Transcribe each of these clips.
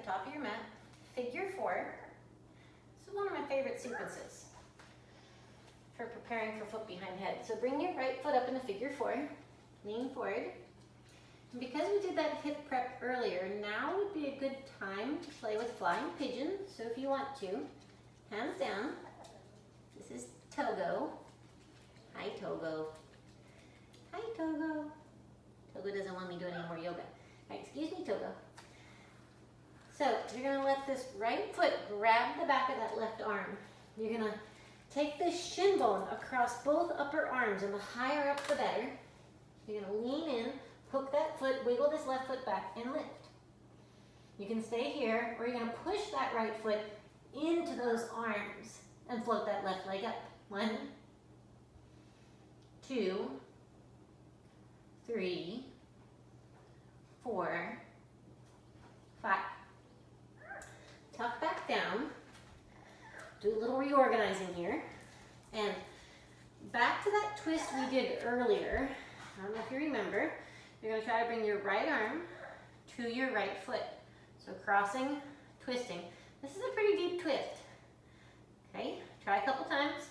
top of your mat, figure 4. This is one of my favorite sequences for preparing for foot behind head. So bring your right foot up into figure 4, lean forward. And because we did that hip prep earlier, now would be a good time to play with flying pigeon. So if you want to, hands down. This is Togo. Hi, Togo. Hi, Togo. Togo doesn't want me doing any more yoga. Right, excuse me, Togo. So you're going to let this right foot grab the back of that left arm. You're going to take this shin bone across both upper arms, and the higher up the better. You're going to lean in, hook that foot, wiggle this left foot back, and lift. You can stay here, or you're going to push that right foot into those arms and float that left leg up. 1, 2, 3, 4, 5. Tuck back down. Do a little reorganizing here. And back to that twist we did earlier. I don't know if you remember. You're going to try to bring your right arm to your right foot. So crossing, twisting. This is a pretty deep twist. Okay, try a couple times.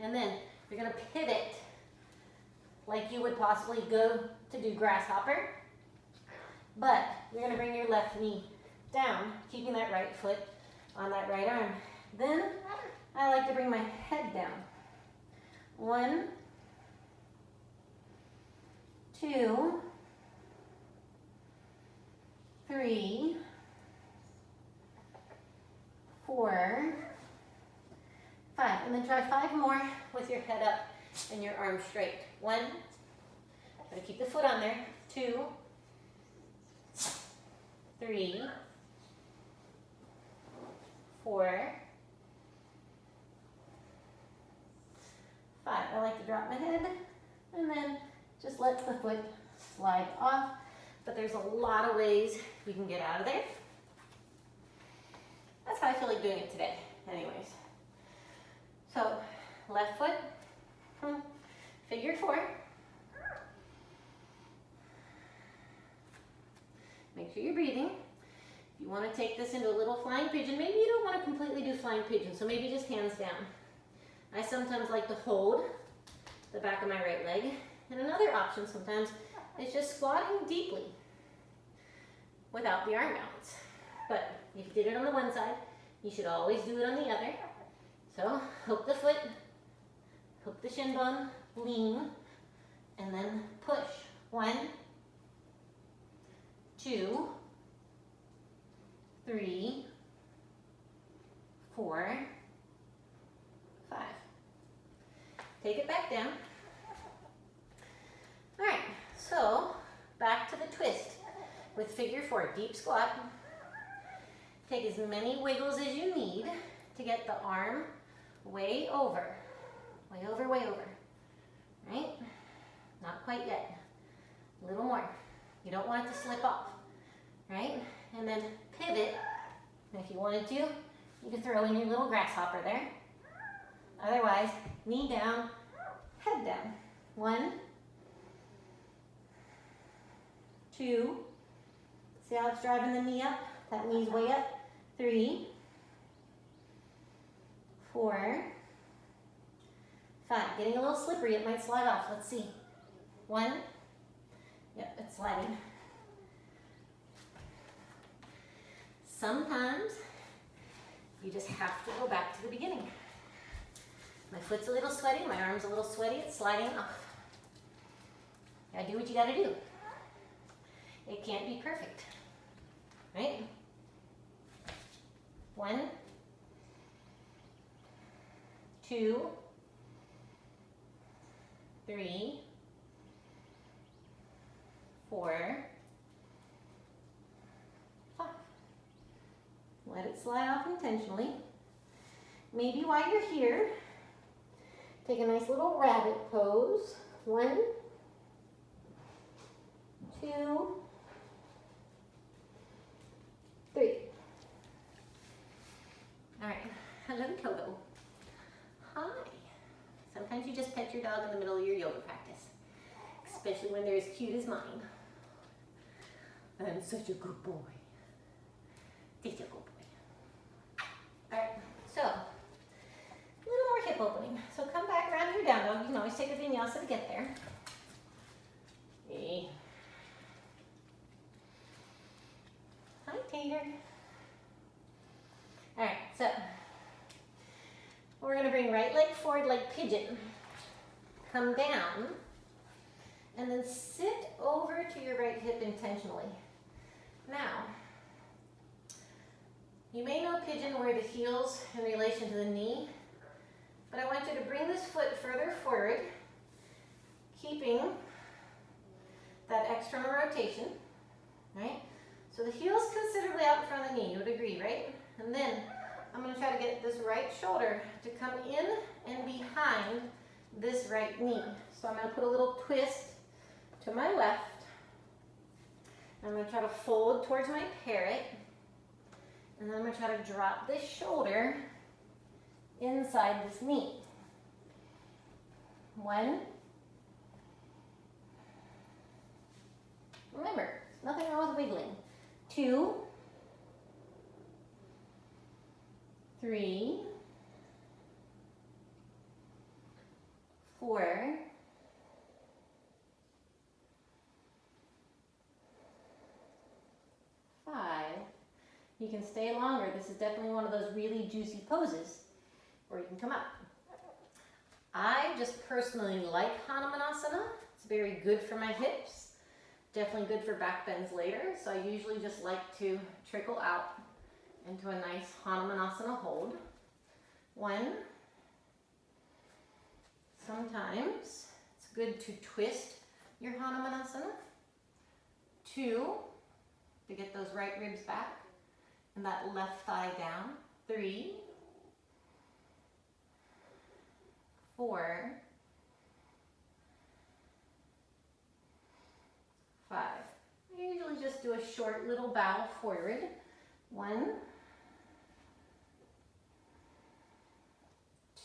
And then you're going to pivot like you would possibly go to do grasshopper. But you're going to bring your left knee down, keeping that right foot on that right arm. Then I like to bring my head down. 1, 2, 3, 4, 5. And then try 5 more with your head up and your arms straight. 1, gotta keep the foot on there. 2, 3, 4, 5. I like to drop my head and then just let the foot slide off. But there's a lot of ways you can get out of there. That's how I feel like doing it today, anyways. So, left foot, figure 4. Make sure you're breathing. If you want to take this into a little flying pigeon, maybe you don't want to completely do flying pigeon, so maybe just hands down. I sometimes like to hold the back of my right leg. And another option sometimes is just squatting deeply without the arm balance. But if you did it on the one side, you should always do it on the other. So hook the foot, hook the shin bone, lean, and then push. 1, 2, 3, 4, 5. Take it back down. All right, so back to the twist with figure 4, deep squat. Take as many wiggles as you need to get the arm way over, way over, way over, right? Not quite yet, a little more. You don't want it to slip off, right? And then pivot, and if you wanted to, you could throw in your little grasshopper there. Otherwise, knee down, head down. 1, 2, see how it's driving the knee up? That knee's way up. 3, 4, 5. Getting a little slippery, it might slide off. Let's see. 1, yep, it's sliding. Sometimes you just have to go back to the beginning. My foot's a little sweaty, my arm's a little sweaty, it's sliding off. You gotta do what you gotta do. It can't be perfect, right? 1, 2, 3, 4, 5. Let it slide off intentionally. Maybe while you're here, take a nice little rabbit pose. 1, 2, 3. All right, hello Togo. Hi. Sometimes you just pet your dog in the middle of your yoga practice, especially when they're as cute as mine. I'm such a good boy. take a vinyasa to get there. Hey. Hi, Tater. All right, so we're gonna bring right leg forward like pigeon. Come down, and then sit over to your right hip intentionally. Now, you may know pigeon where the heel's in relation to the knee, but I want you to bring this foot further forward, keeping that external rotation, right? So the heel's considerably out in front of the knee, you would agree, right? And then I'm going to try to get this right shoulder to come in and behind this right knee. So I'm going to put a little twist to my left. I'm going to try to fold towards my parrot. And then I'm going to try to drop this shoulder inside this knee. 1. Remember, nothing wrong with wiggling. 2. 3. 4. 5. You can stay longer. This is definitely one of those really juicy poses, or you can come up. I just personally like Hanumanasana. It's very good for my hips. Definitely good for back bends later. So I usually just like to trickle out into a nice Hanumanasana hold. 1. Sometimes it's good to twist your Hanumanasana. 2, to get those right ribs back and that left thigh down. 3, 4, 5. I usually just do a short little bow forward. 1,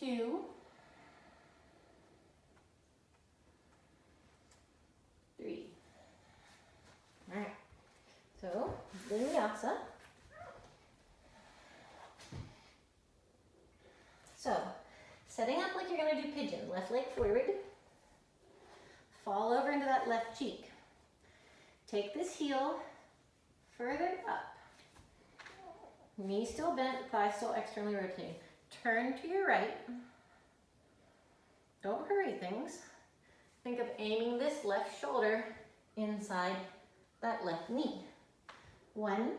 2, 3. All right. So, vinyasa. So, setting up like you're going to do pigeon. Left leg forward. Fall over into that left cheek. Take this heel further up. Knee still bent, thigh still externally rotating. Turn to your right. Don't hurry things. Think of aiming this left shoulder inside that left knee. 1.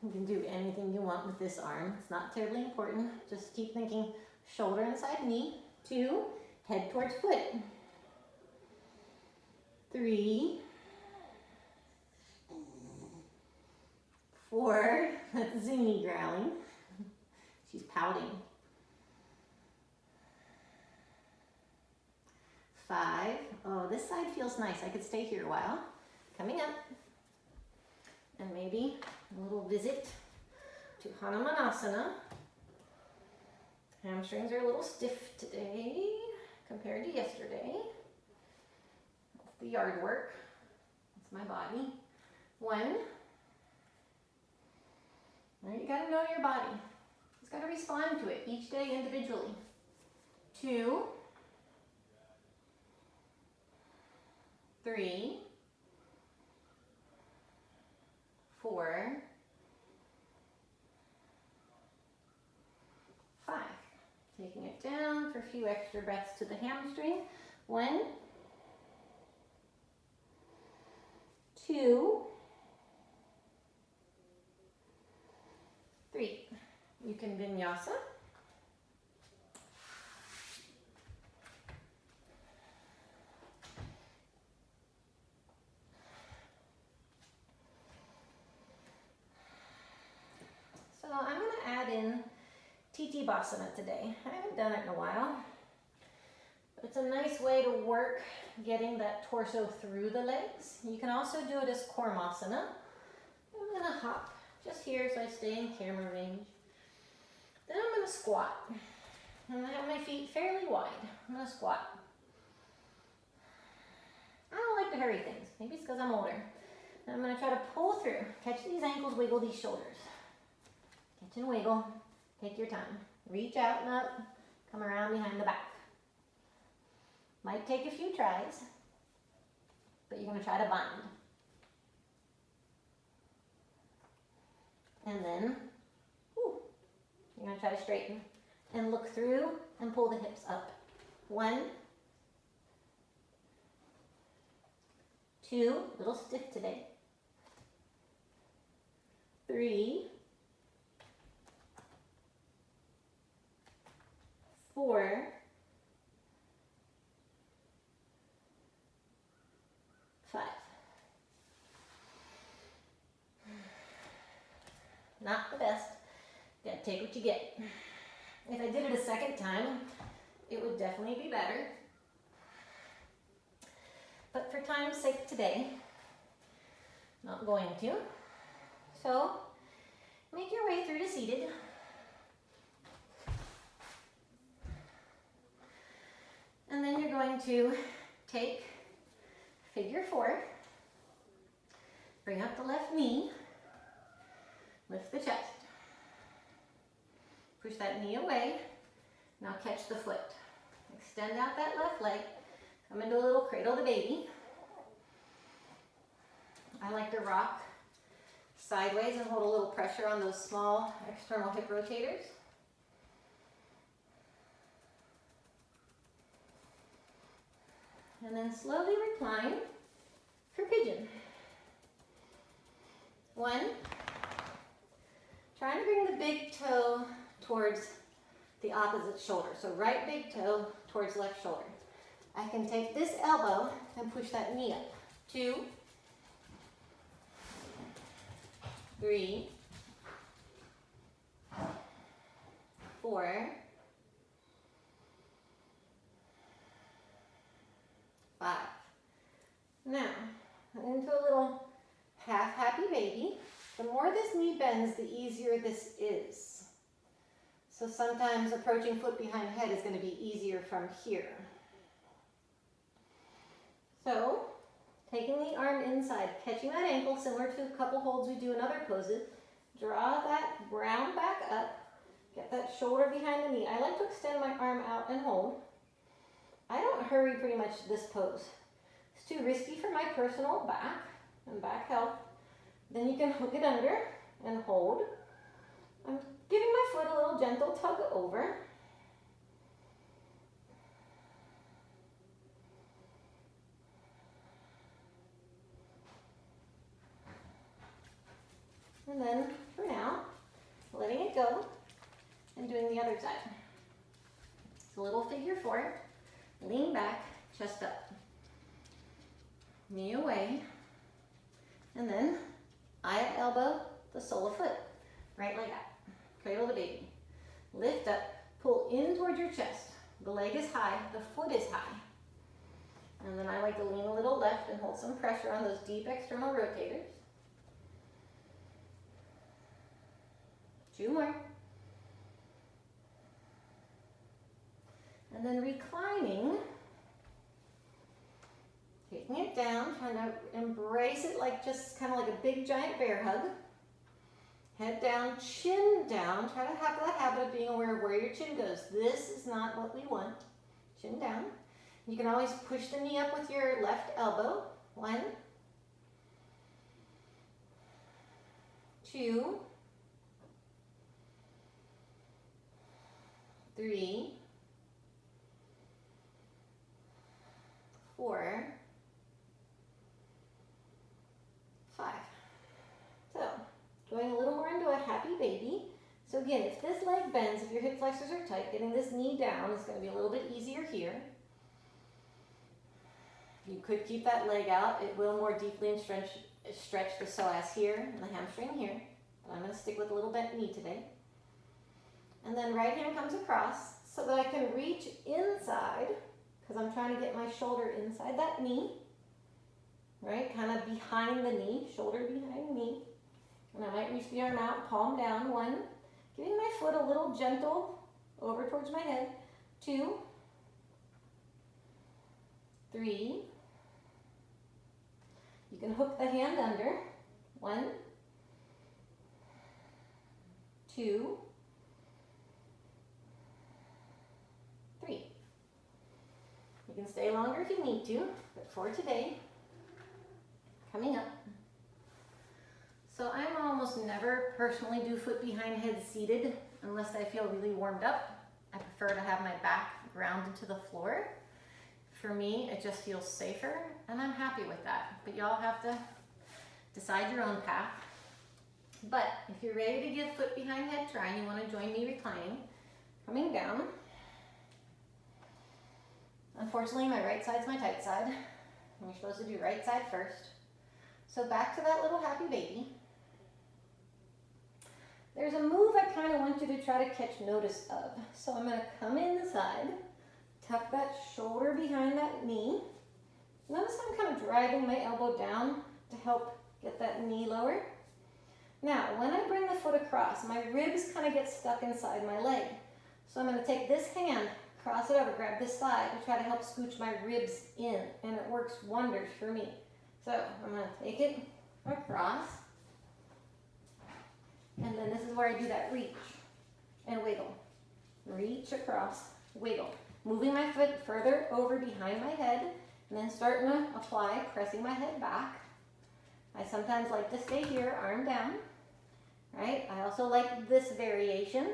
You can do anything you want with this arm. It's not terribly important. Just keep thinking shoulder inside knee. 2, head towards foot. 3, 4, that's Zuni growling. She's pouting. 5, oh, this side feels nice. I could stay here a while. Coming up. And maybe a little visit to Hanumanasana. Hamstrings are a little stiff today compared to yesterday. That's the yard work. That's my body. 1. Now you gotta know your body. It's gotta respond to it each day individually. 2, 3, 4, 5. Taking it down for a few extra breaths to the hamstring. 1, 2, 3. You can vinyasa. So I'm going to add in Basana today. I haven't done it in a while. But it's a nice way to work getting that torso through the legs. You can also do it as Kormasana. I'm going to hop just here so I stay in camera range. Then I'm going to squat. I'm going to have my feet fairly wide. I'm going to squat. I don't like to hurry things. Maybe it's because I'm older. And I'm going to try to pull through. Catch these ankles, wiggle these shoulders. Catch and wiggle. Take your time. Reach out and up. come around behind the back. Might take a few tries, but you're going to try to bind. And then, you're going to try to straighten and look through and pull the hips up. 1, 2, a little stiff today. 3, 4, 5. Not the best. Gotta take what you get. If I did it a second time, it would definitely be better. But for time's sake today, not going to. So, make your way through to seated. And then you're going to take figure 4, bring up the left knee, lift the chest. Push that knee away. Now catch the foot. Extend out that left leg. Come into a little cradle the baby. I like to rock sideways and hold a little pressure on those small external hip rotators. And then slowly recline for pigeon. 1. Trying to bring the big toe towards the opposite shoulder. So right big toe towards left shoulder. I can take this elbow and push that knee up. 2, 3, 4, 5. Now, into a little half happy baby. The more this knee bends, the easier this is. So sometimes approaching foot behind head is going to be easier from here. So, taking the arm inside, catching that ankle, similar to a couple holds we do in other poses. Draw that round back up. Get that shoulder behind the knee. I like to extend my arm out and hold. I don't hurry pretty much this pose. It's too risky for my personal back and back health. Then you can hook it under and hold. I'm giving my foot a little gentle tug over. And then, for now, letting it go and doing the other side. It's a little figure 4. Lean back, chest up. Knee away. And then, eye of elbow, the sole of foot. Right leg out. Cradle the baby. Lift up, pull in towards your chest. The leg is high, the foot is high. And then I like to lean a little left and hold some pressure on those deep external rotators. 2 more. And then reclining, taking it down, trying to embrace it like just kind of like a big giant bear hug. Head down, chin down. Try to have that habit of being aware of where your chin goes. This is not what we want. Chin down. You can always push the knee up with your left elbow. 1, 2, 3, 4, 5. So, going a little more into a happy baby. So again, if this leg bends, if your hip flexors are tight, getting this knee down is going to be a little bit easier here. You could keep that leg out. It will more deeply stretch the psoas here and the hamstring here. But I'm going to stick with a little bent knee today. And then right hand comes across so that I can reach inside, because I'm trying to get my shoulder inside that knee. Right? Kind of behind the knee, shoulder behind knee. And I might reach the arm out, palm down. 1, giving my foot a little gentle over towards my head. 2, 3. You can hook the hand under. 1, 2, You can stay longer if you need to, but for today, coming up. So I almost never personally do foot behind head seated unless I feel really warmed up. I prefer to have my back grounded to the floor. For me, it just feels safer, and I'm happy with that. But y'all have to decide your own path. But if you're ready to give foot behind head try and you want to join me reclining, coming down. Unfortunately, my right side's my tight side, and you're supposed to do right side first. So back to that little happy baby. There's a move I kind of want you to try to catch notice of. So I'm going to come inside, tuck that shoulder behind that knee. Notice I'm kind of driving my elbow down to help get that knee lower. Now, when I bring the foot across, my ribs kind of get stuck inside my leg. So I'm going to take this hand, cross it over, grab this side to try to help scooch my ribs in, and it works wonders for me. So I'm going to take it across, and then this is where I do that reach and wiggle. Reach across, wiggle. Moving my foot further over behind my head, and then starting to apply, pressing my head back. I sometimes like to stay here, arm down, right? I also like this variation.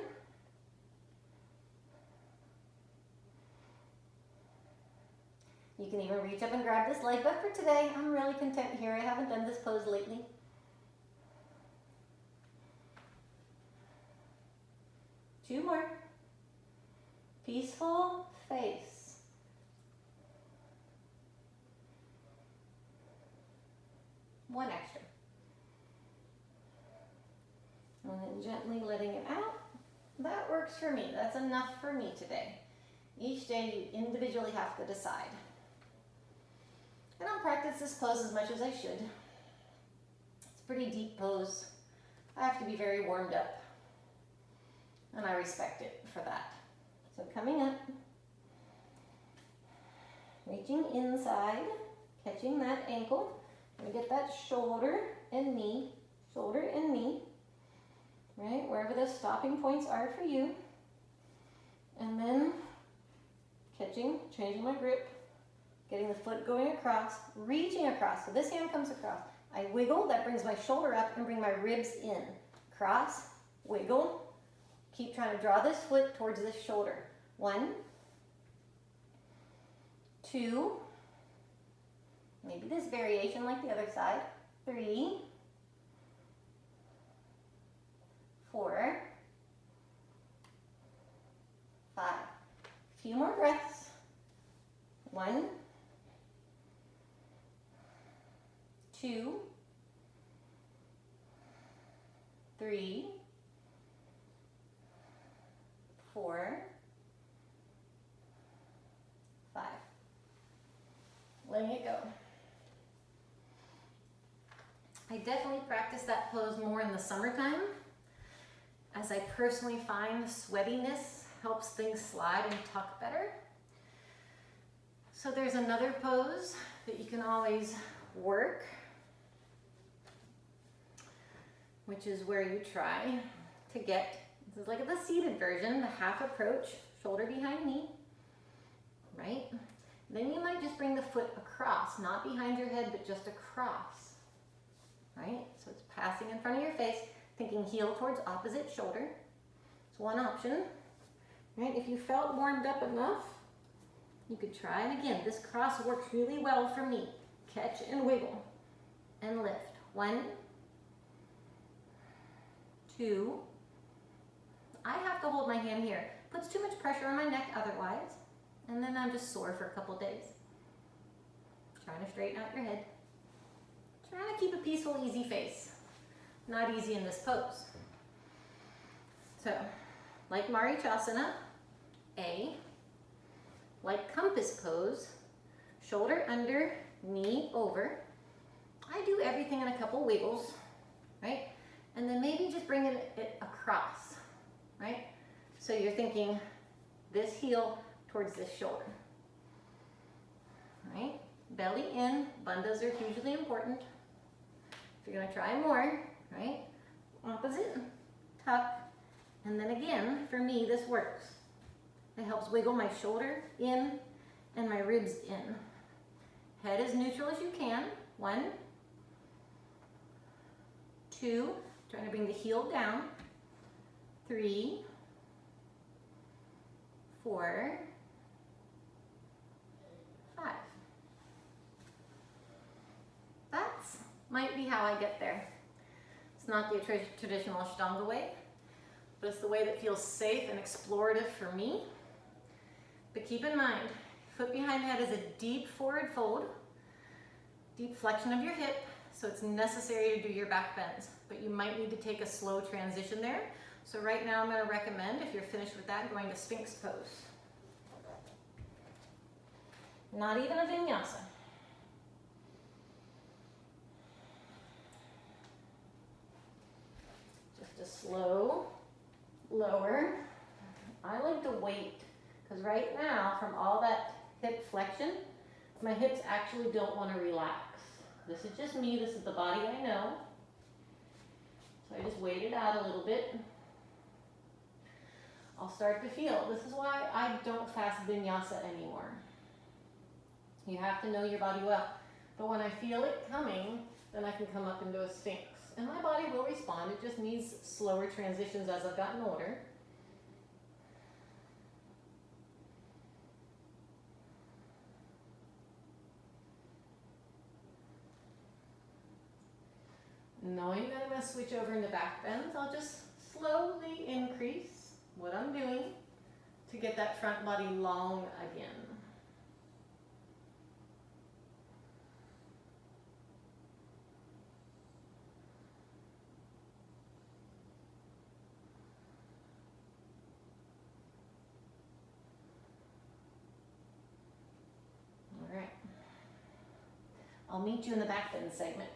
You can even reach up and grab this leg, but for today, I'm really content here. I haven't done this pose lately. Two more. Peaceful face. One extra. And then gently letting it out. That works for me. That's enough for me today. Each day you individually have to decide. I don't practice this pose as much as I should. It's a pretty deep pose. I have to be very warmed up. And I respect it for that. So coming up, reaching inside, catching that ankle. I'm gonna get that shoulder and knee, right? Wherever those stopping points are for you. And then catching, changing my grip, getting the foot going across, reaching across. So this hand comes across. I wiggle, that brings my shoulder up and bring my ribs in. Cross, wiggle. Keep trying to draw this foot towards this shoulder. 1, 2, maybe this variation like the other side. 3, 4, 5. A few more breaths. 1, 2, 3, 4, 5. Letting it go. I definitely practice that pose more in the summertime, as I personally find sweatiness helps things slide and tuck better. So there's another pose that you can always work, which is where you try to get, this is like the seated version, the half approach, shoulder behind knee, right? Then you might just bring the foot across, not behind your head, but just across, right? So it's passing in front of your face, thinking heel towards opposite shoulder. It's one option, right? If you felt warmed up enough, you could try. And again, this cross works really well for me. Catch and wiggle and lift. 1, 2. I have to hold my hand here. Puts too much pressure on my neck otherwise. And then I'm just sore for a couple days. Trying to straighten out your head. Trying to keep a peaceful, easy face. Not easy in this pose. So, like Marichasana, A, like compass pose, shoulder under, knee over. I do everything in a couple wiggles, right? And then maybe just bring it across, right? So you're thinking this heel towards this shoulder, right? Belly in, bandhas are hugely important. If you're gonna try more, right? Opposite, tuck, and then again, for me, this works. It helps wiggle my shoulder in and my ribs in. Head as neutral as you can. 1, 2, trying to bring the heel down. 3, 4, 5. That's might be how I get there. It's not the traditional Ashtanga way, but it's the way that feels safe and explorative for me. But keep in mind, foot behind head is a deep forward fold, deep flexion of your hip, so it's necessary to do your back bends, but you might need to take a slow transition there. So right now I'm going to recommend, if you're finished with that, going to Sphinx pose. Not even a vinyasa. Just a slow lower. I like to wait, because right now, from all that hip flexion, my hips actually don't want to relax. This is just me, this is the body I know. So I just wait it out a little bit. I'll start to feel. This is why I don't fast vinyasa anymore. You have to know your body well. But when I feel it coming, then I can come up into a Sphinx. And my body will respond. It just needs slower transitions as I've gotten older. Knowing that I'm going to switch over into back bends, I'll just slowly increase what I'm doing to get that front body long again. All right. I'll meet you in the back bend segment.